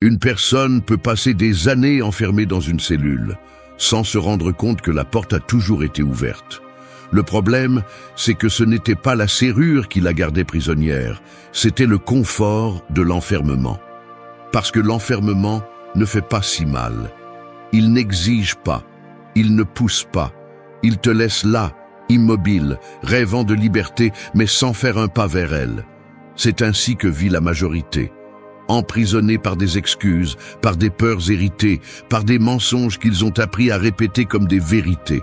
Une personne peut passer des années enfermée dans une cellule, sans se rendre compte que la porte a toujours été ouverte. Le problème, c'est que ce n'était pas la serrure qui la gardait prisonnière, c'était le confort de l'enfermement. Parce que l'enfermement ne fait pas si mal. Il n'exige pas, il ne pousse pas, il te laisse là, immobile, rêvant de liberté, mais sans faire un pas vers elle. C'est ainsi que vit la majorité. Emprisonnés par des excuses, par des peurs héritées, par des mensonges qu'ils ont appris à répéter comme des vérités.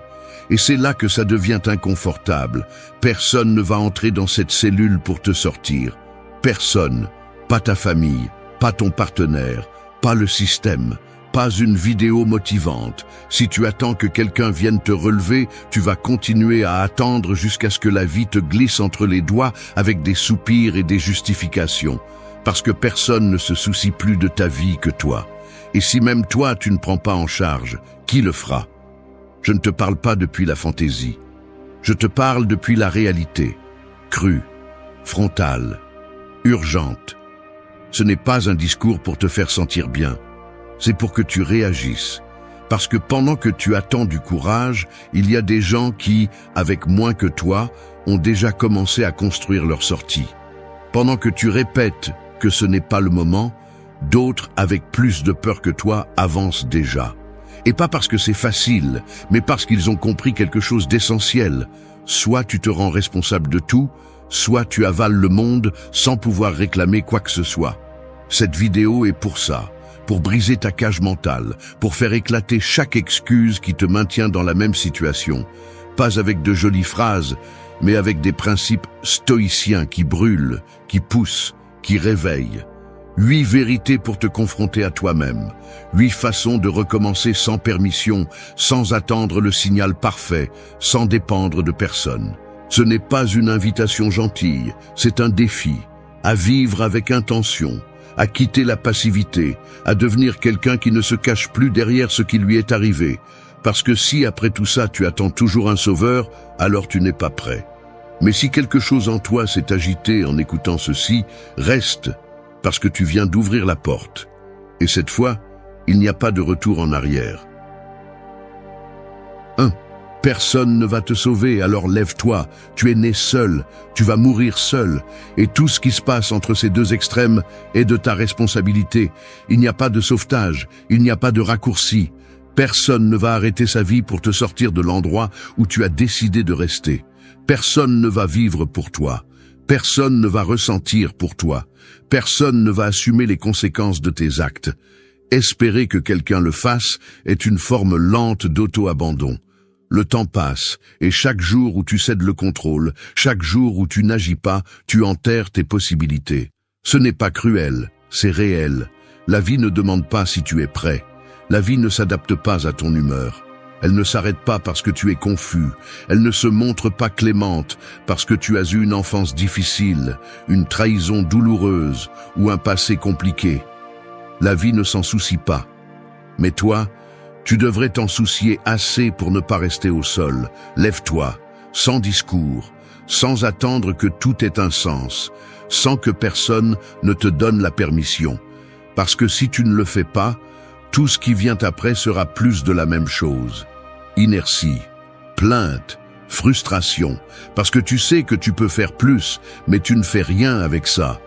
Et c'est là que ça devient inconfortable. Personne ne va entrer dans cette cellule pour te sortir. Personne, pas ta famille, pas ton partenaire, pas le système, pas une vidéo motivante. Si tu attends que quelqu'un vienne te relever, tu vas continuer à attendre jusqu'à ce que la vie te glisse entre les doigts avec des soupirs et des justifications. Parce que personne ne se soucie plus de ta vie que toi. Et si même toi tu ne prends pas en charge, qui le fera? Je ne te parle pas depuis la fantaisie. Je te parle depuis la réalité, crue, frontale, urgente. Ce n'est pas un discours pour te faire sentir bien. C'est pour que tu réagisses. Parce que pendant que tu attends du courage, il y a des gens qui, avec moins que toi, ont déjà commencé à construire leur sortie. Pendant que tu répètes que ce n'est pas le moment, d'autres, avec plus de peur que toi, avancent déjà. Et pas parce que c'est facile, mais parce qu'ils ont compris quelque chose d'essentiel. Soit tu te rends responsable de tout, soit tu avales le monde sans pouvoir réclamer quoi que ce soit. Cette vidéo est pour ça, pour briser ta cage mentale, pour faire éclater chaque excuse qui te maintient dans la même situation. Pas avec de jolies phrases, mais avec des principes stoïciens qui brûlent, qui poussent, qui réveillent. 8 vérités pour te confronter à toi-même. 8 façons de recommencer sans permission, sans attendre le signal parfait, sans dépendre de personne. Ce n'est pas une invitation gentille, c'est un défi. À vivre avec intention, à quitter la passivité, à devenir quelqu'un qui ne se cache plus derrière ce qui lui est arrivé. Parce que si après tout ça tu attends toujours un sauveur, alors tu n'es pas prêt. Mais si quelque chose en toi s'est agité en écoutant ceci, reste, parce que tu viens d'ouvrir la porte. Et cette fois, il n'y a pas de retour en arrière. 1. Personne ne va te sauver, alors lève-toi. Tu es né seul, tu vas mourir seul. Et tout ce qui se passe entre ces deux extrêmes est de ta responsabilité. Il n'y a pas de sauvetage, il n'y a pas de raccourci. Personne ne va arrêter sa vie pour te sortir de l'endroit où tu as décidé de rester. Personne ne va vivre pour toi. Personne ne va ressentir pour toi. Personne ne va assumer les conséquences de tes actes. Espérer que quelqu'un le fasse est une forme lente d'auto-abandon. Le temps passe, et chaque jour où tu cèdes le contrôle, chaque jour où tu n'agis pas, tu enterres tes possibilités. Ce n'est pas cruel, c'est réel. La vie ne demande pas si tu es prêt. La vie ne s'adapte pas à ton humeur. Elle ne s'arrête pas parce que tu es confus. Elle ne se montre pas clémente parce que tu as eu une enfance difficile, une trahison douloureuse ou un passé compliqué. La vie ne s'en soucie pas. Mais toi, tu devrais t'en soucier assez pour ne pas rester au sol. Lève-toi, sans discours, sans attendre que tout ait un sens, sans que personne ne te donne la permission. Parce que si tu ne le fais pas, tout ce qui vient après sera plus de la même chose. Inertie, plainte, frustration, parce que tu sais que tu peux faire plus, mais tu ne fais rien avec ça.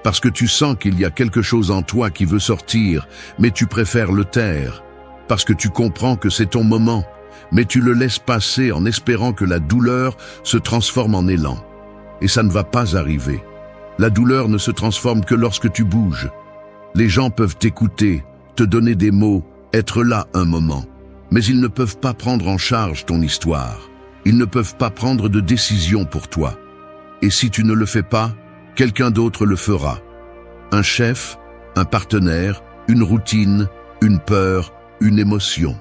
Parce que tu sens qu'il y a quelque chose en toi qui veut sortir, mais tu préfères le taire. Parce que tu comprends que c'est ton moment, mais tu le laisses passer en espérant que la douleur se transforme en élan. Et ça ne va pas arriver. La douleur ne se transforme que lorsque tu bouges. Les gens peuvent t'écouter, te donner des mots, être là un moment. Mais ils ne peuvent pas prendre en charge ton histoire. Ils ne peuvent pas prendre de décision pour toi. Et si tu ne le fais pas, quelqu'un d'autre le fera. Un chef, un partenaire, une routine, une peur, une émotion.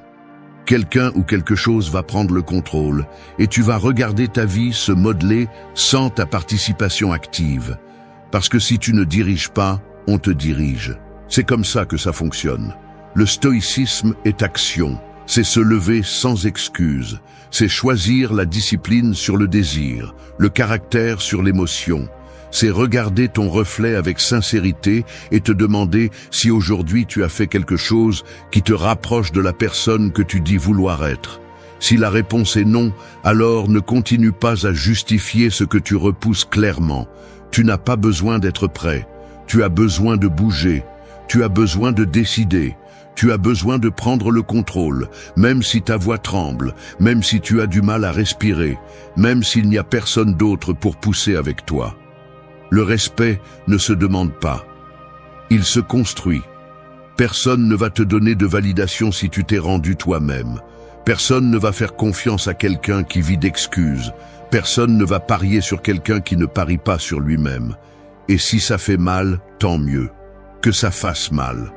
Quelqu'un ou quelque chose va prendre le contrôle et tu vas regarder ta vie se modeler sans ta participation active. Parce que si tu ne diriges pas, on te dirige. C'est comme ça que ça fonctionne. Le stoïcisme est action. C'est se lever sans excuse. C'est choisir la discipline sur le désir, le caractère sur l'émotion. C'est regarder ton reflet avec sincérité et te demander si aujourd'hui tu as fait quelque chose qui te rapproche de la personne que tu dis vouloir être. Si la réponse est non, alors ne continue pas à justifier ce que tu repousses clairement. Tu n'as pas besoin d'être prêt. Tu as besoin de bouger. Tu as besoin de décider. Tu as besoin de prendre le contrôle, même si ta voix tremble, même si tu as du mal à respirer, même s'il n'y a personne d'autre pour pousser avec toi. Le respect ne se demande pas. Il se construit. Personne ne va te donner de validation si tu t'es rendu toi-même. Personne ne va faire confiance à quelqu'un qui vit d'excuses. Personne ne va parier sur quelqu'un qui ne parie pas sur lui-même. Et si ça fait mal, tant mieux. Que ça fasse mal.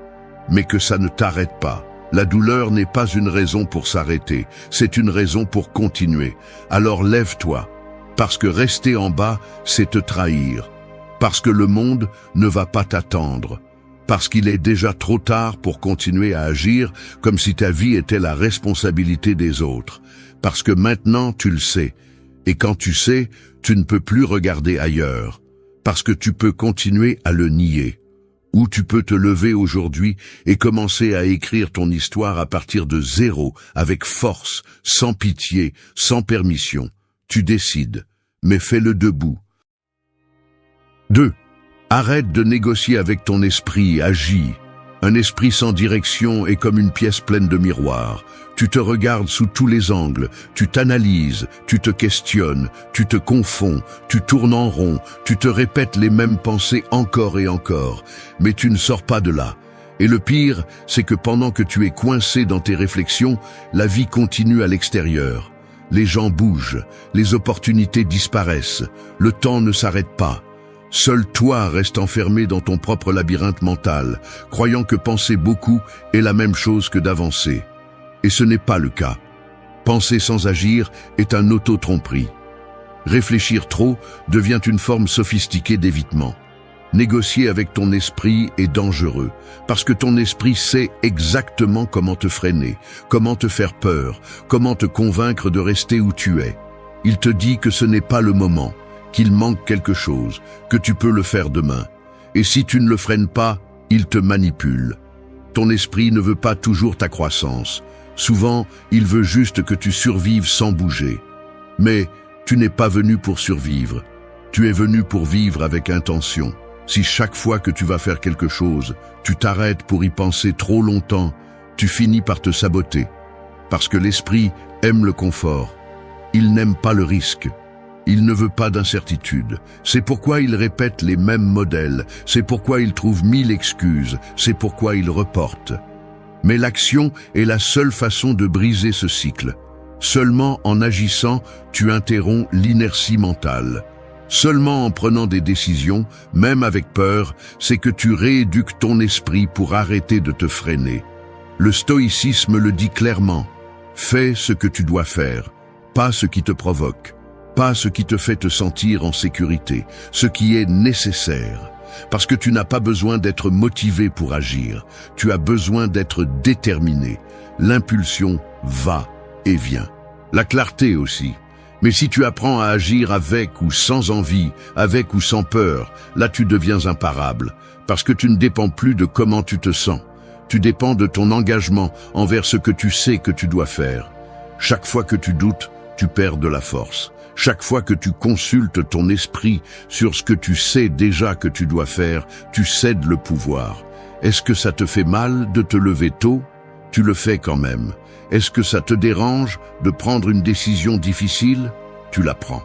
Mais que ça ne t'arrête pas. La douleur n'est pas une raison pour s'arrêter, c'est une raison pour continuer. Alors lève-toi, parce que rester en bas, c'est te trahir. Parce que le monde ne va pas t'attendre. Parce qu'il est déjà trop tard pour continuer à agir comme si ta vie était la responsabilité des autres. Parce que maintenant tu le sais. Et quand tu sais, tu ne peux plus regarder ailleurs. Parce que tu peux continuer à le nier. Ou tu peux te lever aujourd'hui et commencer à écrire ton histoire à partir de zéro, avec force, sans pitié, sans permission. Tu décides, mais fais-le debout. 2. Arrête de négocier avec ton esprit, agis. Un esprit sans direction est comme une pièce pleine de miroirs. Tu te regardes sous tous les angles, tu t'analyses, tu te questionnes, tu te confonds, tu tournes en rond, tu te répètes les mêmes pensées encore et encore, mais tu ne sors pas de là. Et le pire, c'est que pendant que tu es coincé dans tes réflexions, la vie continue à l'extérieur. Les gens bougent, les opportunités disparaissent, le temps ne s'arrête pas. Seul toi reste enfermé dans ton propre labyrinthe mental, croyant que penser beaucoup est la même chose que d'avancer. Et ce n'est pas le cas. Penser sans agir est un auto-tromperie. Réfléchir trop devient une forme sophistiquée d'évitement. Négocier avec ton esprit est dangereux, parce que ton esprit sait exactement comment te freiner, comment te faire peur, comment te convaincre de rester où tu es. Il te dit que ce n'est pas le moment, qu'il manque quelque chose, que tu peux le faire demain. Et si tu ne le freines pas, il te manipule. Ton esprit ne veut pas toujours ta croissance. Souvent, il veut juste que tu survives sans bouger. Mais tu n'es pas venu pour survivre. Tu es venu pour vivre avec intention. Si chaque fois que tu vas faire quelque chose, tu t'arrêtes pour y penser trop longtemps, tu finis par te saboter. Parce que l'esprit aime le confort. Il n'aime pas le risque. Il ne veut pas d'incertitude. C'est pourquoi il répète les mêmes modèles. C'est pourquoi il trouve 1000 excuses. C'est pourquoi il reporte. Mais l'action est la seule façon de briser ce cycle. Seulement en agissant, tu interromps l'inertie mentale. Seulement en prenant des décisions, même avec peur, c'est que tu rééduques ton esprit pour arrêter de te freiner. Le stoïcisme le dit clairement. Fais ce que tu dois faire, pas ce qui te provoque, pas ce qui te fait te sentir en sécurité, ce qui est nécessaire. Parce que tu n'as pas besoin d'être motivé pour agir, tu as besoin d'être déterminé. L'impulsion va et vient. La clarté aussi. Mais si tu apprends à agir avec ou sans envie, avec ou sans peur, là tu deviens imparable. Parce que tu ne dépends plus de comment tu te sens. Tu dépends de ton engagement envers ce que tu sais que tu dois faire. Chaque fois que tu doutes, tu perds de la force. Chaque fois que tu consultes ton esprit sur ce que tu sais déjà que tu dois faire, tu cèdes le pouvoir. Est-ce que ça te fait mal de te lever tôt? Tu le fais quand même. Est-ce que ça te dérange de prendre une décision difficile? Tu la prends.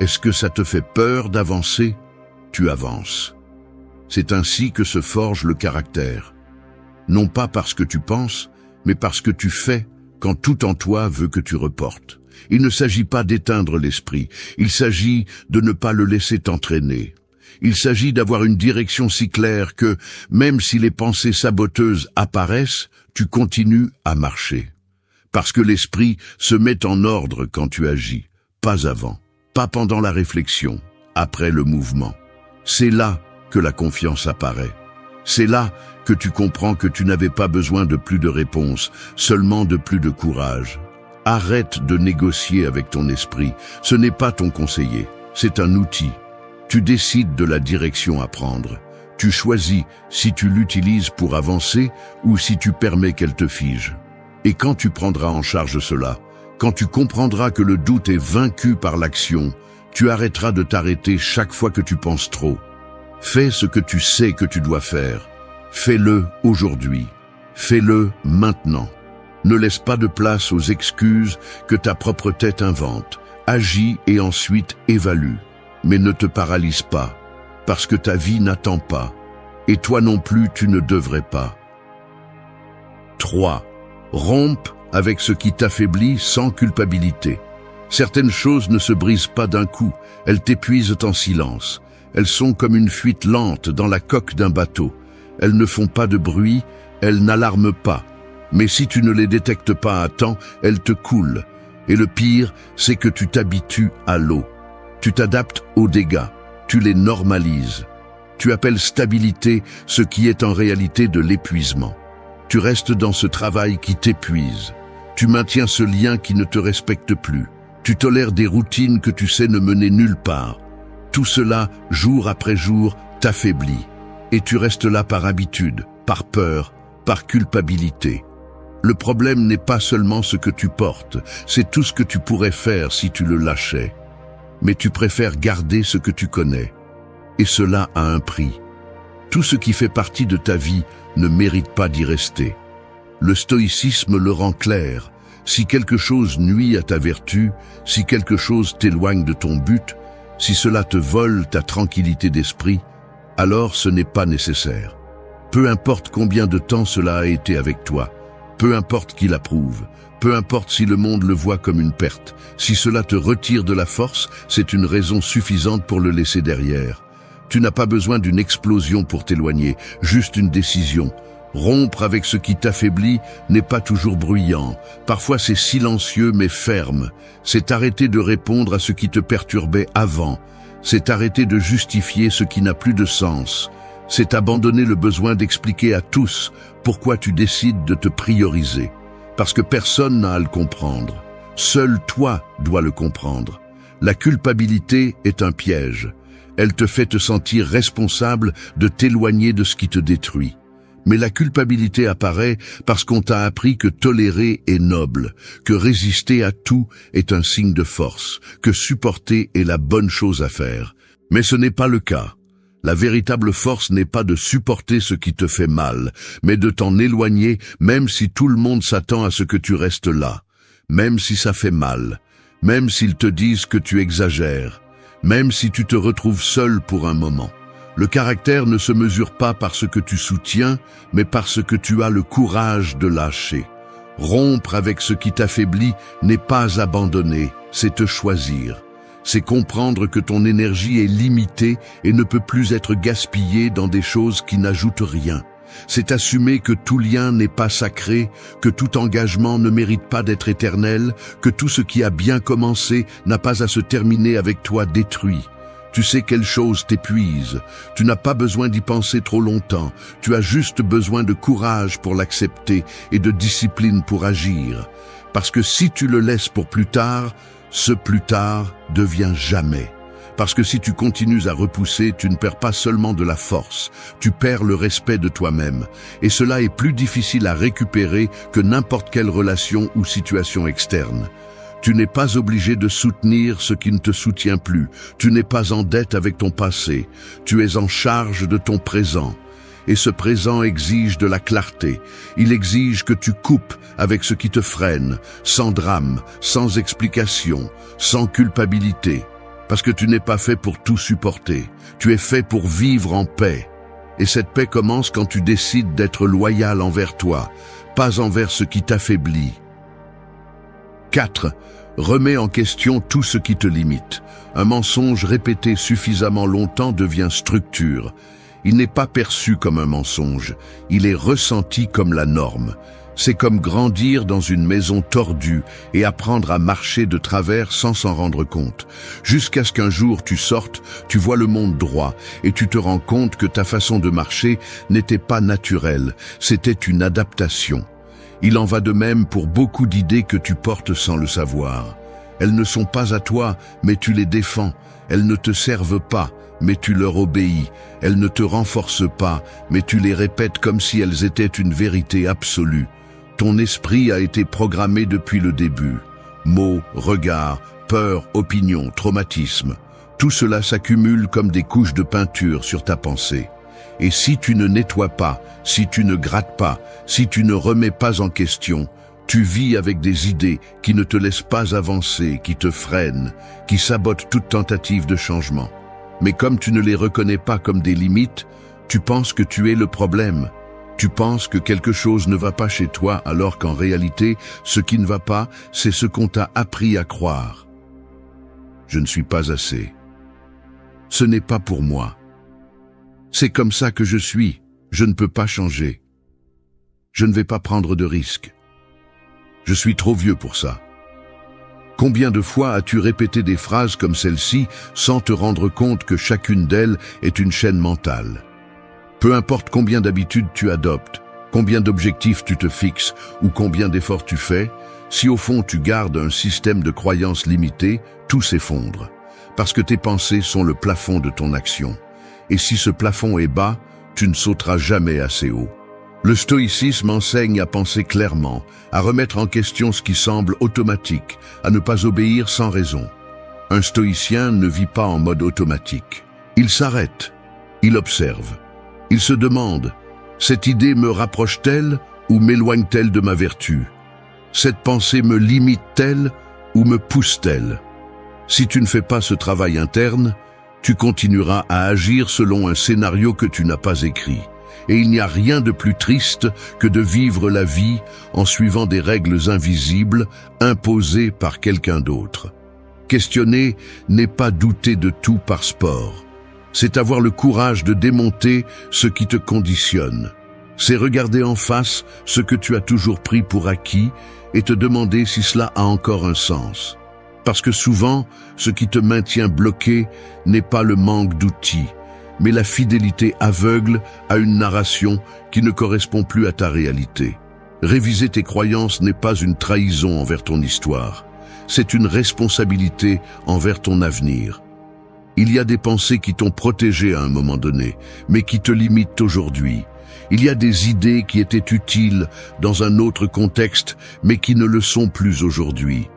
Est-ce que ça te fait peur d'avancer? Tu avances. C'est ainsi que se forge le caractère. Non pas parce que tu penses, mais parce que tu fais quand tout en toi veut que tu reportes. Il ne s'agit pas d'éteindre l'esprit, il s'agit de ne pas le laisser t'entraîner. Il s'agit d'avoir une direction si claire que, même si les pensées saboteuses apparaissent, tu continues à marcher. Parce que l'esprit se met en ordre quand tu agis, pas avant, pas pendant la réflexion, après le mouvement. C'est là que la confiance apparaît. C'est là que tu comprends que tu n'avais pas besoin de plus de réponses, seulement de plus de courage. Arrête de négocier avec ton esprit. Ce n'est pas ton conseiller, c'est un outil. Tu décides de la direction à prendre. Tu choisis si tu l'utilises pour avancer ou si tu permets qu'elle te fige. Et quand tu prendras en charge cela, quand tu comprendras que le doute est vaincu par l'action, tu arrêteras de t'arrêter chaque fois que tu penses trop. Fais ce que tu sais que tu dois faire. Fais-le aujourd'hui. Fais-le maintenant. Ne laisse pas de place aux excuses que ta propre tête invente. Agis et ensuite évalue. Mais ne te paralyse pas, parce que ta vie n'attend pas. Et toi non plus, tu ne devrais pas. 3. Rompe avec ce qui t'affaiblit sans culpabilité. Certaines choses ne se brisent pas d'un coup, elles t'épuisent en silence. Elles sont comme une fuite lente dans la coque d'un bateau. Elles ne font pas de bruit, elles n'alarment pas. Mais si tu ne les détectes pas à temps, elles te coulent. Et le pire, c'est que tu t'habitues à l'eau. Tu t'adaptes aux dégâts, tu les normalises. Tu appelles stabilité ce qui est en réalité de l'épuisement. Tu restes dans ce travail qui t'épuise. Tu maintiens ce lien qui ne te respecte plus. Tu tolères des routines que tu sais ne mener nulle part. Tout cela, jour après jour, t'affaiblit. Et tu restes là par habitude, par peur, par culpabilité. Le problème n'est pas seulement ce que tu portes, c'est tout ce que tu pourrais faire si tu le lâchais. Mais tu préfères garder ce que tu connais. Et cela a un prix. Tout ce qui fait partie de ta vie ne mérite pas d'y rester. Le stoïcisme le rend clair. Si quelque chose nuit à ta vertu, si quelque chose t'éloigne de ton but, si cela te vole ta tranquillité d'esprit, alors ce n'est pas nécessaire. Peu importe combien de temps cela a été avec toi, peu importe qui l'approuve, peu importe si le monde le voit comme une perte, si cela te retire de la force, c'est une raison suffisante pour le laisser derrière. Tu n'as pas besoin d'une explosion pour t'éloigner, juste une décision. Rompre avec ce qui t'affaiblit n'est pas toujours bruyant. Parfois c'est silencieux mais ferme. C'est arrêter de répondre à ce qui te perturbait avant. C'est arrêter de justifier ce qui n'a plus de sens. C'est abandonner le besoin d'expliquer à tous pourquoi tu décides de te prioriser. Parce que personne n'a à le comprendre. Seul toi dois le comprendre. La culpabilité est un piège. Elle te fait te sentir responsable de t'éloigner de ce qui te détruit. Mais la culpabilité apparaît parce qu'on t'a appris que tolérer est noble, que résister à tout est un signe de force, que supporter est la bonne chose à faire. Mais ce n'est pas le cas. La véritable force n'est pas de supporter ce qui te fait mal, mais de t'en éloigner même si tout le monde s'attend à ce que tu restes là, même si ça fait mal, même s'ils te disent que tu exagères, même si tu te retrouves seul pour un moment. Le caractère ne se mesure pas par ce que tu soutiens, mais par ce que tu as le courage de lâcher. Rompre avec ce qui t'affaiblit n'est pas abandonner, c'est te choisir. C'est comprendre que ton énergie est limitée et ne peut plus être gaspillée dans des choses qui n'ajoutent rien. C'est assumer que tout lien n'est pas sacré, que tout engagement ne mérite pas d'être éternel, que tout ce qui a bien commencé n'a pas à se terminer avec toi détruit. Tu sais quelle chose t'épuise, tu n'as pas besoin d'y penser trop longtemps, tu as juste besoin de courage pour l'accepter et de discipline pour agir. Parce que si tu le laisses pour plus tard, ce plus tard devient jamais. Parce que si tu continues à repousser, tu ne perds pas seulement de la force, tu perds le respect de toi-même. Et cela est plus difficile à récupérer que n'importe quelle relation ou situation externe. Tu n'es pas obligé de soutenir ce qui ne te soutient plus. Tu n'es pas en dette avec ton passé. Tu es en charge de ton présent. Et ce présent exige de la clarté. Il exige que tu coupes avec ce qui te freine, sans drame, sans explication, sans culpabilité. Parce que tu n'es pas fait pour tout supporter. Tu es fait pour vivre en paix. Et cette paix commence quand tu décides d'être loyal envers toi, pas envers ce qui t'affaiblit. 4. Remets en question tout ce qui te limite. Un mensonge répété suffisamment longtemps devient structure. Il n'est pas perçu comme un mensonge, il est ressenti comme la norme. C'est comme grandir dans une maison tordue et apprendre à marcher de travers sans s'en rendre compte. Jusqu'à ce qu'un jour tu sortes, tu vois le monde droit et tu te rends compte que ta façon de marcher n'était pas naturelle, c'était une adaptation. Il en va de même pour beaucoup d'idées que tu portes sans le savoir. Elles ne sont pas à toi, mais tu les défends. Elles ne te servent pas, mais tu leur obéis. Elles ne te renforcent pas, mais tu les répètes comme si elles étaient une vérité absolue. Ton esprit a été programmé depuis le début. Mots, regards, peur, opinion, traumatisme. Tout cela s'accumule comme des couches de peinture sur ta pensée. Et si tu ne nettoies pas, si tu ne grattes pas, si tu ne remets pas en question, tu vis avec des idées qui ne te laissent pas avancer, qui te freinent, qui sabotent toute tentative de changement. Mais comme tu ne les reconnais pas comme des limites, tu penses que tu es le problème. Tu penses que quelque chose ne va pas chez toi alors qu'en réalité, ce qui ne va pas, c'est ce qu'on t'a appris à croire. Je ne suis pas assez. Ce n'est pas pour moi. C'est comme ça que je suis, je ne peux pas changer. Je ne vais pas prendre de risques. Je suis trop vieux pour ça. Combien de fois as-tu répété des phrases comme celle-ci sans te rendre compte que chacune d'elles est une chaîne mentale? Peu importe combien d'habitudes tu adoptes, combien d'objectifs tu te fixes ou combien d'efforts tu fais, si au fond tu gardes un système de croyances limité, tout s'effondre. Parce que tes pensées sont le plafond de ton action. Et si ce plafond est bas, tu ne sauteras jamais assez haut. Le stoïcisme enseigne à penser clairement, à remettre en question ce qui semble automatique, à ne pas obéir sans raison. Un stoïcien ne vit pas en mode automatique. Il s'arrête, il observe, il se demande, cette idée me rapproche-t-elle ou m'éloigne-t-elle de ma vertu? Cette pensée me limite-t-elle ou me pousse-t-elle? Si tu ne fais pas ce travail interne, tu continueras à agir selon un scénario que tu n'as pas écrit. Et il n'y a rien de plus triste que de vivre la vie en suivant des règles invisibles imposées par quelqu'un d'autre. Questionner n'est pas douter de tout par sport. C'est avoir le courage de démonter ce qui te conditionne. C'est regarder en face ce que tu as toujours pris pour acquis et te demander si cela a encore un sens. Parce que souvent, ce qui te maintient bloqué n'est pas le manque d'outils, mais la fidélité aveugle à une narration qui ne correspond plus à ta réalité. Réviser tes croyances n'est pas une trahison envers ton histoire, c'est une responsabilité envers ton avenir. Il y a des pensées qui t'ont protégé à un moment donné, mais qui te limitent aujourd'hui. Il y a des idées qui étaient utiles dans un autre contexte, mais qui ne le sont plus aujourd'hui.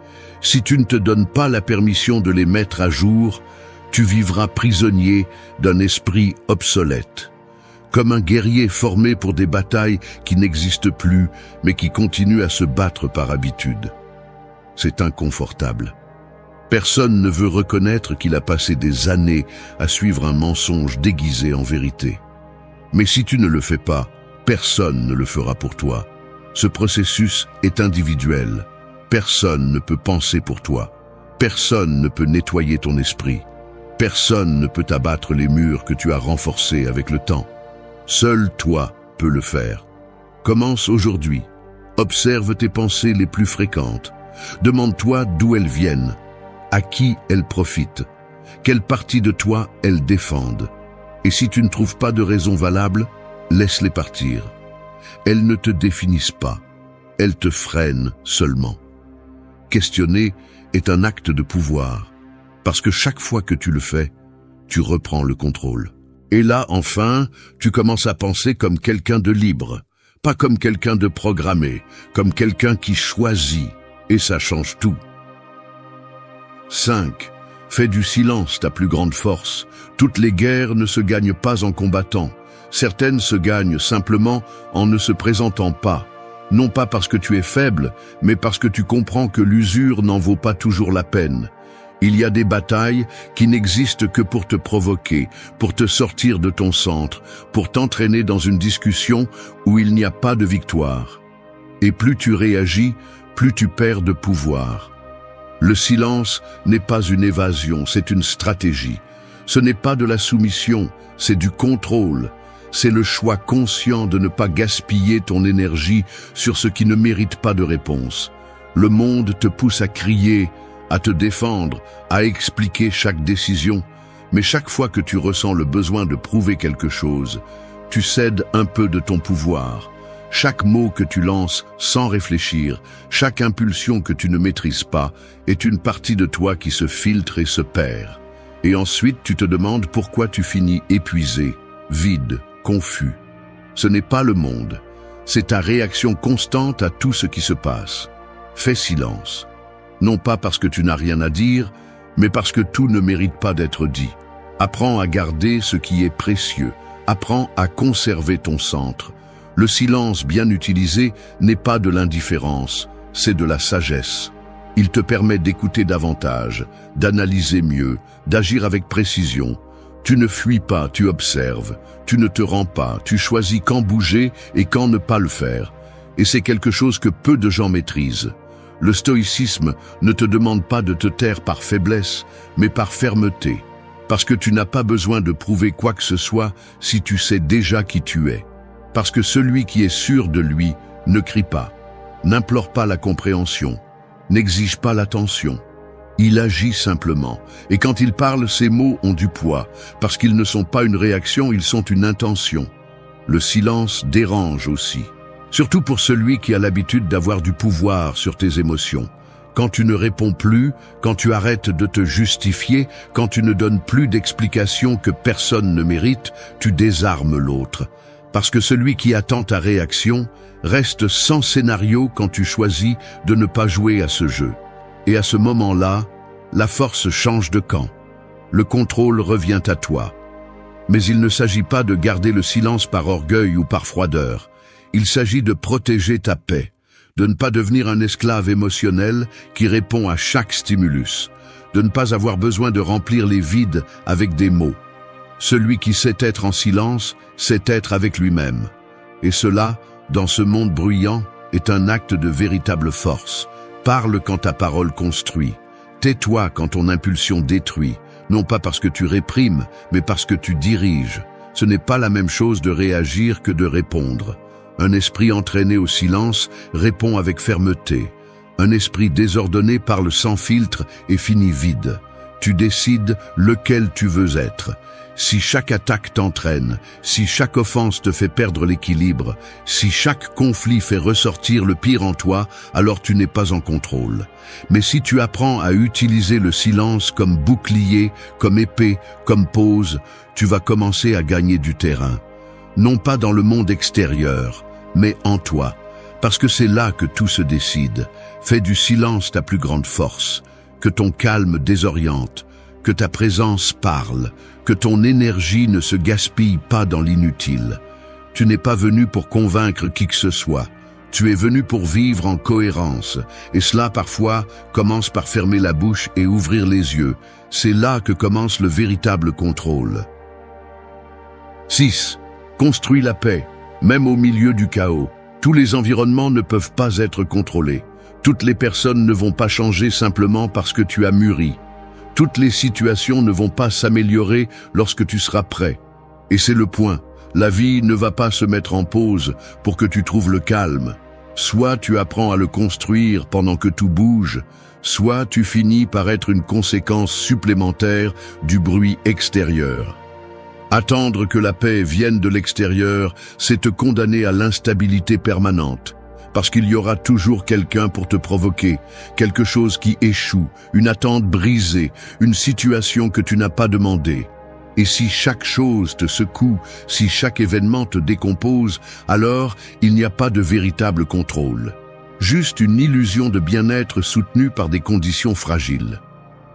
Si tu ne te donnes pas la permission de les mettre à jour, tu vivras prisonnier d'un esprit obsolète. Comme un guerrier formé pour des batailles qui n'existent plus, mais qui continuent à se battre par habitude. C'est inconfortable. Personne ne veut reconnaître qu'il a passé des années à suivre un mensonge déguisé en vérité. Mais si tu ne le fais pas, personne ne le fera pour toi. Ce processus est individuel. Personne ne peut penser pour toi. Personne ne peut nettoyer ton esprit. Personne ne peut abattre les murs que tu as renforcés avec le temps. Seul toi peux le faire. Commence aujourd'hui. Observe tes pensées les plus fréquentes. Demande-toi d'où elles viennent, à qui elles profitent, quelle partie de toi elles défendent. Et si tu ne trouves pas de raison valable, laisse-les partir. Elles ne te définissent pas, elles te freinent seulement. Questionner est un acte de pouvoir, parce que chaque fois que tu le fais, tu reprends le contrôle. Et là, enfin, tu commences à penser comme quelqu'un de libre, pas comme quelqu'un de programmé, comme quelqu'un qui choisit, et ça change tout. 5. Fais du silence ta plus grande force. Toutes les guerres ne se gagnent pas en combattant. Certaines se gagnent simplement en ne se présentant pas. Non pas parce que tu es faible, mais parce que tu comprends que l'usure n'en vaut pas toujours la peine. Il y a des batailles qui n'existent que pour te provoquer, pour te sortir de ton centre, pour t'entraîner dans une discussion où il n'y a pas de victoire. Et plus tu réagis, plus tu perds de pouvoir. Le silence n'est pas une évasion, c'est une stratégie. Ce n'est pas de la soumission, c'est du contrôle. C'est le choix conscient de ne pas gaspiller ton énergie sur ce qui ne mérite pas de réponse. Le monde te pousse à crier, à te défendre, à expliquer chaque décision. Mais chaque fois que tu ressens le besoin de prouver quelque chose, tu cèdes un peu de ton pouvoir. Chaque mot que tu lances sans réfléchir, chaque impulsion que tu ne maîtrises pas, est une partie de toi qui se filtre et se perd. Et ensuite tu te demandes pourquoi tu finis épuisé, vide, confus. Ce n'est pas le monde, c'est ta réaction constante à tout ce qui se passe. Fais silence. Non pas parce que tu n'as rien à dire, mais parce que tout ne mérite pas d'être dit. Apprends à garder ce qui est précieux. Apprends à conserver ton centre. Le silence bien utilisé n'est pas de l'indifférence, c'est de la sagesse. Il te permet d'écouter davantage, d'analyser mieux, d'agir avec précision. Tu ne fuis pas, tu observes. Tu ne te rends pas, tu choisis quand bouger et quand ne pas le faire. Et c'est quelque chose que peu de gens maîtrisent. Le stoïcisme ne te demande pas de te taire par faiblesse, mais par fermeté. Parce que tu n'as pas besoin de prouver quoi que ce soit si tu sais déjà qui tu es. Parce que celui qui est sûr de lui ne crie pas, n'implore pas la compréhension, n'exige pas l'attention. Il agit simplement, et quand il parle, ses mots ont du poids, parce qu'ils ne sont pas une réaction, ils sont une intention. Le silence dérange aussi, surtout pour celui qui a l'habitude d'avoir du pouvoir sur tes émotions. Quand tu ne réponds plus, quand tu arrêtes de te justifier, quand tu ne donnes plus d'explications que personne ne mérite, tu désarmes l'autre. Parce que celui qui attend ta réaction reste sans scénario quand tu choisis de ne pas jouer à ce jeu. Et à ce moment-là, la force change de camp. Le contrôle revient à toi. Mais il ne s'agit pas de garder le silence par orgueil ou par froideur. Il s'agit de protéger ta paix, de ne pas devenir un esclave émotionnel qui répond à chaque stimulus, de ne pas avoir besoin de remplir les vides avec des mots. Celui qui sait être en silence, sait être avec lui-même. Et cela, dans ce monde bruyant, est un acte de véritable force. Parle quand ta parole construit. Tais-toi quand ton impulsion détruit, non pas parce que tu réprimes, mais parce que tu diriges. Ce n'est pas la même chose de réagir que de répondre. Un esprit entraîné au silence répond avec fermeté. Un esprit désordonné parle sans filtre et finit vide. Tu décides lequel tu veux être. Si chaque attaque t'entraîne, si chaque offense te fait perdre l'équilibre, si chaque conflit fait ressortir le pire en toi, alors tu n'es pas en contrôle. Mais si tu apprends à utiliser le silence comme bouclier, comme épée, comme pause, tu vas commencer à gagner du terrain. Non pas dans le monde extérieur, mais en toi, parce que c'est là que tout se décide. Fais du silence ta plus grande force, que ton calme désoriente, que ta présence parle, que ton énergie ne se gaspille pas dans l'inutile. Tu n'es pas venu pour convaincre qui que ce soit. Tu es venu pour vivre en cohérence. Et cela, parfois, commence par fermer la bouche et ouvrir les yeux. C'est là que commence le véritable contrôle. 6. Construis la paix, même au milieu du chaos. Tous les environnements ne peuvent pas être contrôlés. Toutes les personnes ne vont pas changer simplement parce que tu as mûri. Toutes les situations ne vont pas s'améliorer lorsque tu seras prêt. Et c'est le point. La vie ne va pas se mettre en pause pour que tu trouves le calme. Soit tu apprends à le construire pendant que tout bouge, soit tu finis par être une conséquence supplémentaire du bruit extérieur. Attendre que la paix vienne de l'extérieur, c'est te condamner à l'instabilité permanente. Parce qu'il y aura toujours quelqu'un pour te provoquer, quelque chose qui échoue, une attente brisée, une situation que tu n'as pas demandée. Et si chaque chose te secoue, si chaque événement te décompose, alors il n'y a pas de véritable contrôle. Juste une illusion de bien-être soutenue par des conditions fragiles.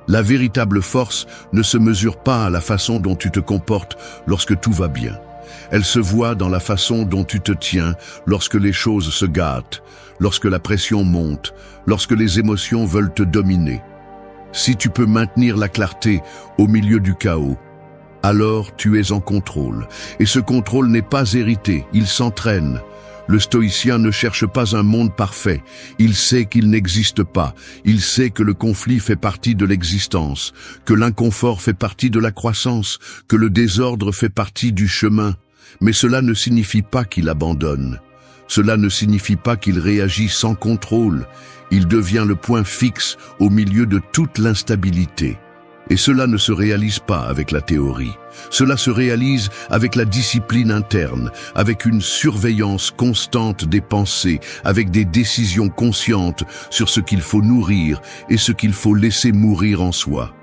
La véritable force ne se mesure pas à la façon dont tu te comportes lorsque tout va bien. Elle se voit dans la façon dont tu te tiens lorsque les choses se gâtent, lorsque la pression monte, lorsque les émotions veulent te dominer. Si tu peux maintenir la clarté au milieu du chaos, alors tu es en contrôle. Et ce contrôle n'est pas hérité, il s'entraîne. Le stoïcien ne cherche pas un monde parfait. Il sait qu'il n'existe pas. Il sait que le conflit fait partie de l'existence, que l'inconfort fait partie de la croissance, que le désordre fait partie du chemin. Mais cela ne signifie pas qu'il abandonne. Cela ne signifie pas qu'il réagit sans contrôle. Il devient le point fixe au milieu de toute l'instabilité. Et cela ne se réalise pas avec la théorie. Cela se réalise avec la discipline interne, avec une surveillance constante des pensées, avec des décisions conscientes sur ce qu'il faut nourrir et ce qu'il faut laisser mourir en soi.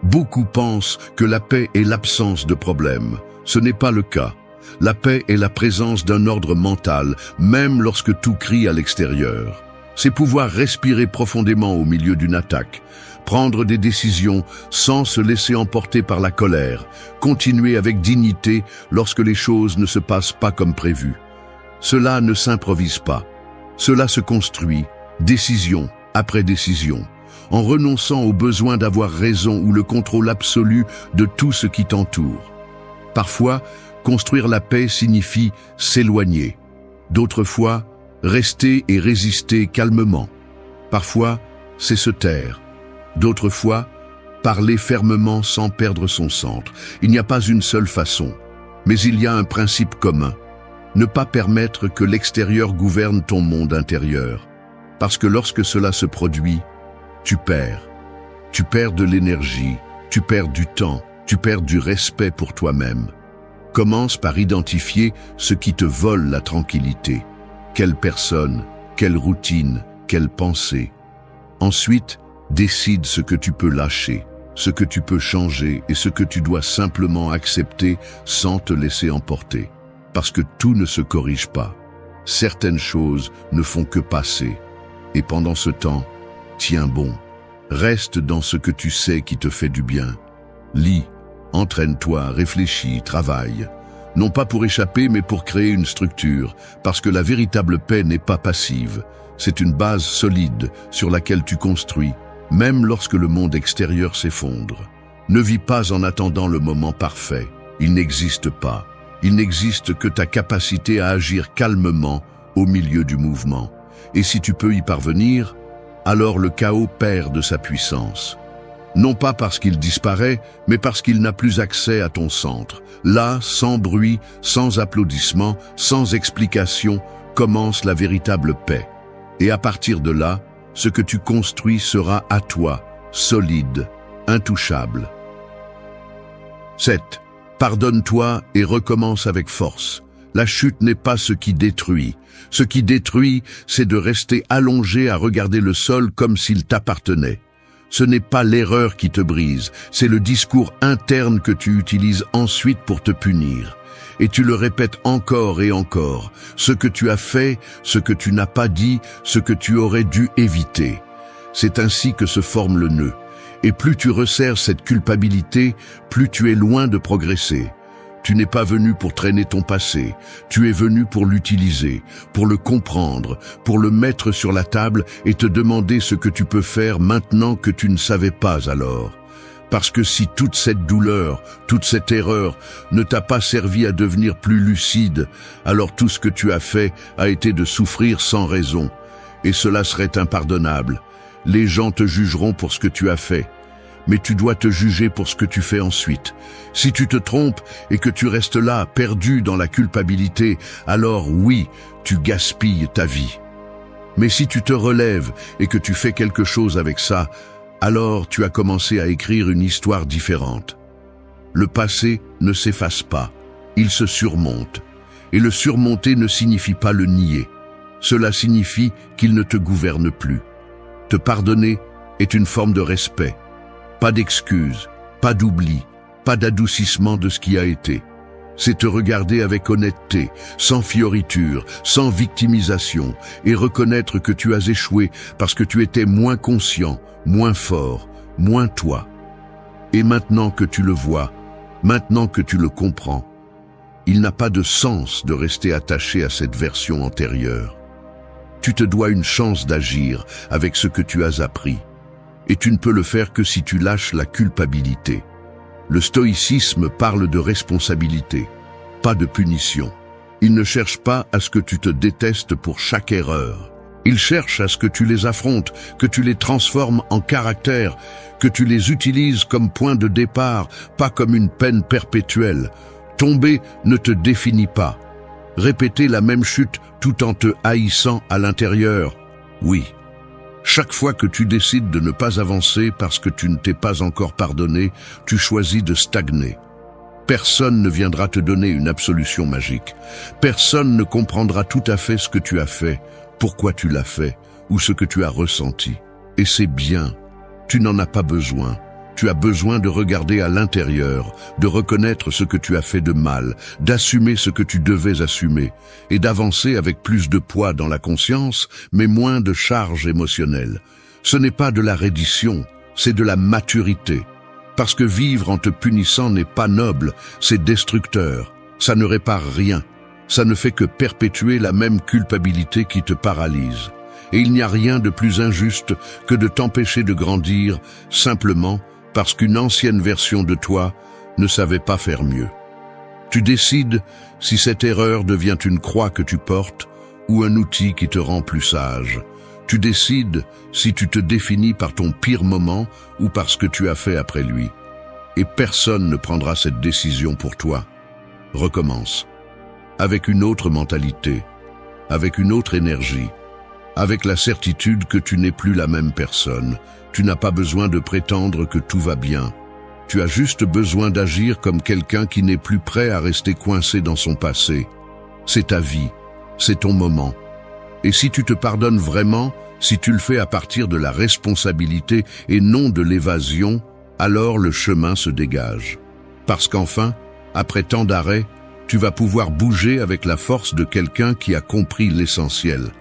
Beaucoup pensent que la paix est l'absence de problèmes. Ce n'est pas le cas. La paix est la présence d'un ordre mental, même lorsque tout crie à l'extérieur. C'est pouvoir respirer profondément au milieu d'une attaque, prendre des décisions sans se laisser emporter par la colère, continuer avec dignité lorsque les choses ne se passent pas comme prévu. Cela ne s'improvise pas. Cela se construit, décision après décision, en renonçant au besoin d'avoir raison ou le contrôle absolu de tout ce qui t'entoure. Parfois, construire la paix signifie s'éloigner. D'autres fois, rester et résister calmement. Parfois, c'est se taire. D'autres fois, parler fermement sans perdre son centre. Il n'y a pas une seule façon, mais il y a un principe commun. Ne pas permettre que l'extérieur gouverne ton monde intérieur. Parce que lorsque cela se produit, tu perds. Tu perds de l'énergie, tu perds du temps, tu perds du respect pour toi-même. Commence par identifier ce qui te vole la tranquillité. Quelle personne, quelle routine, quelle pensée. Ensuite, décide ce que tu peux lâcher, ce que tu peux changer et ce que tu dois simplement accepter sans te laisser emporter. Parce que tout ne se corrige pas. Certaines choses ne font que passer. Et pendant ce temps, tiens bon. Reste dans ce que tu sais qui te fait du bien. Lis, entraîne-toi, réfléchis, travaille. Non pas pour échapper, mais pour créer une structure. Parce que la véritable paix n'est pas passive. C'est une base solide sur laquelle tu construis, même lorsque le monde extérieur s'effondre. Ne vis pas en attendant le moment parfait. Il n'existe pas. Il n'existe que ta capacité à agir calmement au milieu du mouvement. Et si tu peux y parvenir, alors le chaos perd de sa puissance. Non pas parce qu'il disparaît, mais parce qu'il n'a plus accès à ton centre. Là, sans bruit, sans applaudissements, sans explication, commence la véritable paix. Et à partir de là, ce que tu construis sera à toi, solide, intouchable. 7. Pardonne-toi et recommence avec force. La chute n'est pas ce qui détruit. Ce qui détruit, c'est de rester allongé à regarder le sol comme s'il t'appartenait. Ce n'est pas l'erreur qui te brise, c'est le discours interne que tu utilises ensuite pour te punir. Et tu le répètes encore et encore, ce que tu as fait, ce que tu n'as pas dit, ce que tu aurais dû éviter. C'est ainsi que se forme le nœud. Et plus tu resserres cette culpabilité, plus tu es loin de progresser. Tu n'es pas venu pour traîner ton passé, tu es venu pour l'utiliser, pour le comprendre, pour le mettre sur la table et te demander ce que tu peux faire maintenant que tu ne savais pas alors. Parce que si toute cette douleur, toute cette erreur ne t'a pas servi à devenir plus lucide, alors tout ce que tu as fait a été de souffrir sans raison. Et cela serait impardonnable. Les gens te jugeront pour ce que tu as fait. Mais tu dois te juger pour ce que tu fais ensuite. Si tu te trompes et que tu restes là, perdu dans la culpabilité, alors oui, tu gaspilles ta vie. Mais si tu te relèves et que tu fais quelque chose avec ça, alors tu as commencé à écrire une histoire différente. Le passé ne s'efface pas, il se surmonte. Et le surmonter ne signifie pas le nier. Cela signifie qu'il ne te gouverne plus. Te pardonner est une forme de respect. Pas d'excuses, pas d'oubli, pas d'adoucissement de ce qui a été. C'est te regarder avec honnêteté, sans fioriture, sans victimisation, et reconnaître que tu as échoué parce que tu étais moins conscient, moins fort, moins toi. Et maintenant que tu le vois, maintenant que tu le comprends, il n'a pas de sens de rester attaché à cette version antérieure. Tu te dois une chance d'agir avec ce que tu as appris. Et tu ne peux le faire que si tu lâches la culpabilité. Le stoïcisme parle de responsabilité, pas de punition. Il ne cherche pas à ce que tu te détestes pour chaque erreur. Il cherche à ce que tu les affrontes, que tu les transformes en caractère, que tu les utilises comme point de départ, pas comme une peine perpétuelle. Tomber ne te définit pas. Répéter la même chute tout en te haïssant à l'intérieur, oui. Chaque fois que tu décides de ne pas avancer parce que tu ne t'es pas encore pardonné, tu choisis de stagner. Personne ne viendra te donner une absolution magique. Personne ne comprendra tout à fait ce que tu as fait, pourquoi tu l'as fait, ou ce que tu as ressenti. Et c'est bien. Tu n'en as pas besoin. Tu as besoin de regarder à l'intérieur, de reconnaître ce que tu as fait de mal, d'assumer ce que tu devais assumer, et d'avancer avec plus de poids dans la conscience, mais moins de charge émotionnelle. Ce n'est pas de la reddition, c'est de la maturité. Parce que vivre en te punissant n'est pas noble, c'est destructeur. Ça ne répare rien. Ça ne fait que perpétuer la même culpabilité qui te paralyse. Et il n'y a rien de plus injuste que de t'empêcher de grandir simplement parce qu'une ancienne version de toi ne savait pas faire mieux. Tu décides si cette erreur devient une croix que tu portes ou un outil qui te rend plus sage. Tu décides si tu te définis par ton pire moment ou par ce que tu as fait après lui. Et personne ne prendra cette décision pour toi. Recommence. Avec une autre mentalité, avec une autre énergie, avec la certitude que tu n'es plus la même personne. Tu n'as pas besoin de prétendre que tout va bien. Tu as juste besoin d'agir comme quelqu'un qui n'est plus prêt à rester coincé dans son passé. C'est ta vie, c'est ton moment. Et si tu te pardonnes vraiment, si tu le fais à partir de la responsabilité et non de l'évasion, alors le chemin se dégage. Parce qu'enfin, après tant d'arrêts, tu vas pouvoir bouger avec la force de quelqu'un qui a compris l'essentiel.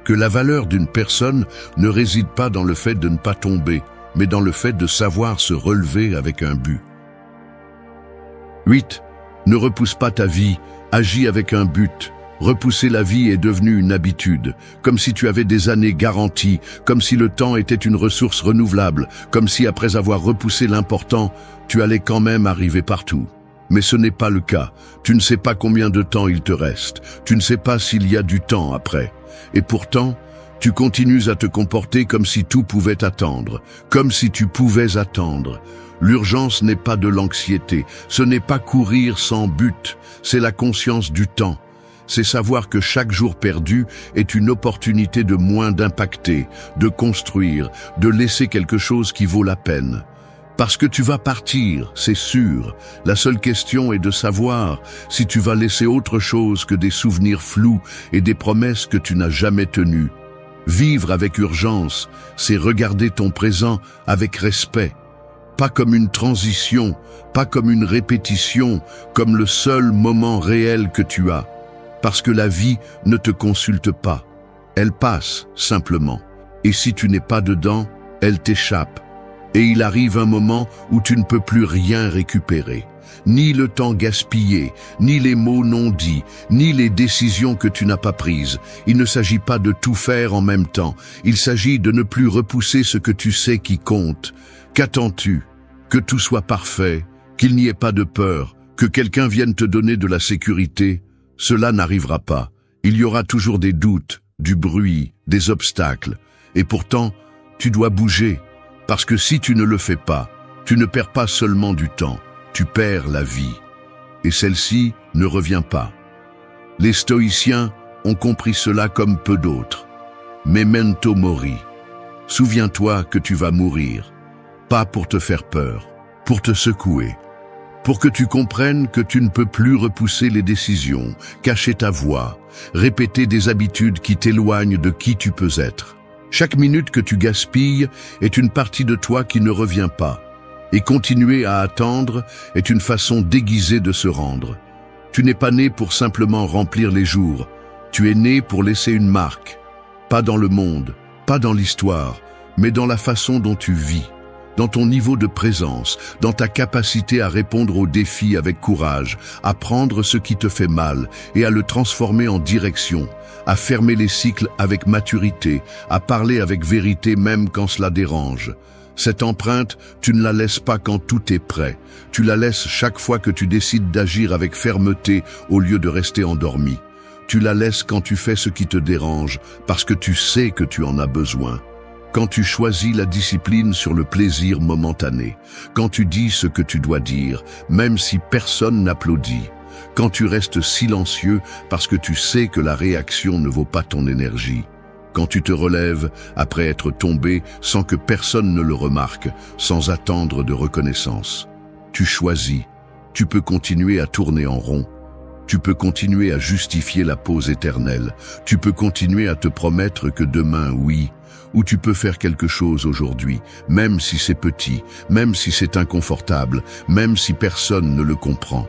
Que la valeur d'une personne ne réside pas dans le fait de ne pas tomber, mais dans le fait de savoir se relever avec un but. 8. Ne repousse pas ta vie, agis avec un but. Repousser la vie est devenu une habitude, comme si tu avais des années garanties, comme si le temps était une ressource renouvelable, comme si après avoir repoussé l'important, tu allais quand même arriver partout. Mais ce n'est pas le cas. Tu ne sais pas combien de temps il te reste. Tu ne sais pas s'il y a du temps après. Et pourtant, tu continues à te comporter comme si tout pouvait attendre, comme si tu pouvais attendre. L'urgence n'est pas de l'anxiété, ce n'est pas courir sans but, c'est la conscience du temps. C'est savoir que chaque jour perdu est une opportunité de moins d'impacter, de construire, de laisser quelque chose qui vaut la peine. Parce que tu vas partir, c'est sûr. La seule question est de savoir si tu vas laisser autre chose que des souvenirs flous et des promesses que tu n'as jamais tenues. Vivre avec urgence, c'est regarder ton présent avec respect. Pas comme une transition, pas comme une répétition, comme le seul moment réel que tu as. Parce que la vie ne te consulte pas. Elle passe, simplement. Et si tu n'es pas dedans, elle t'échappe. Et il arrive un moment où tu ne peux plus rien récupérer. Ni le temps gaspillé, ni les mots non dits, ni les décisions que tu n'as pas prises. Il ne s'agit pas de tout faire en même temps. Il s'agit de ne plus repousser ce que tu sais qui compte. Qu'attends-tu? Que tout soit parfait, qu'il n'y ait pas de peur, que quelqu'un vienne te donner de la sécurité? Cela n'arrivera pas. Il y aura toujours des doutes, du bruit, des obstacles. Et pourtant, tu dois bouger. Parce que si tu ne le fais pas, tu ne perds pas seulement du temps, tu perds la vie. Et celle-ci ne revient pas. Les stoïciens ont compris cela comme peu d'autres. Memento mori. Souviens-toi que tu vas mourir. Pas pour te faire peur, pour te secouer. Pour que tu comprennes que tu ne peux plus repousser les décisions, cacher ta voix, répéter des habitudes qui t'éloignent de qui tu peux être. Chaque minute que tu gaspilles est une partie de toi qui ne revient pas. Et continuer à attendre est une façon déguisée de se rendre. Tu n'es pas né pour simplement remplir les jours. Tu es né pour laisser une marque. Pas dans le monde, pas dans l'histoire, mais dans la façon dont tu vis. Dans ton niveau de présence, dans ta capacité à répondre aux défis avec courage, à prendre ce qui te fait mal et à le transformer en direction, à fermer les cycles avec maturité, à parler avec vérité même quand cela dérange. Cette empreinte, tu ne la laisses pas quand tout est prêt. Tu la laisses chaque fois que tu décides d'agir avec fermeté au lieu de rester endormi. Tu la laisses quand tu fais ce qui te dérange, parce que tu sais que tu en as besoin. Quand tu choisis la discipline sur le plaisir momentané, quand tu dis ce que tu dois dire, même si personne n'applaudit, quand tu restes silencieux parce que tu sais que la réaction ne vaut pas ton énergie, quand tu te relèves après être tombé sans que personne ne le remarque, sans attendre de reconnaissance. Tu choisis. Tu peux continuer à tourner en rond. Tu peux continuer à justifier la pause éternelle. Tu peux continuer à te promettre que demain, oui, ou tu peux faire quelque chose aujourd'hui, même si c'est petit, même si c'est inconfortable, même si personne ne le comprend.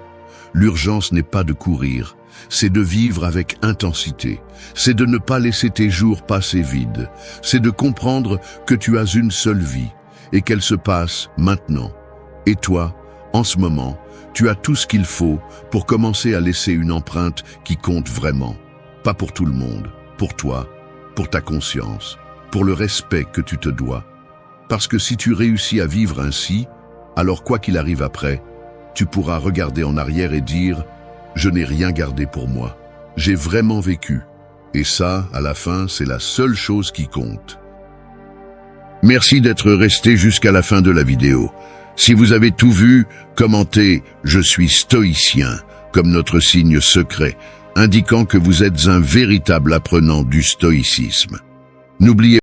L'urgence n'est pas de courir, c'est de vivre avec intensité. C'est de ne pas laisser tes jours passer vides. C'est de comprendre que tu as une seule vie et qu'elle se passe maintenant. Et toi, en ce moment, tu as tout ce qu'il faut pour commencer à laisser une empreinte qui compte vraiment. Pas pour tout le monde, pour toi, pour ta conscience, pour le respect que tu te dois. Parce que si tu réussis à vivre ainsi, alors quoi qu'il arrive après, tu pourras regarder en arrière et dire « Je n'ai rien gardé pour moi. J'ai vraiment vécu. » Et ça, à la fin, c'est la seule chose qui compte. Merci d'être resté jusqu'à la fin de la vidéo. Si vous avez tout vu, commentez « Je suis stoïcien » comme notre signe secret, indiquant que vous êtes un véritable apprenant du stoïcisme. N'oubliez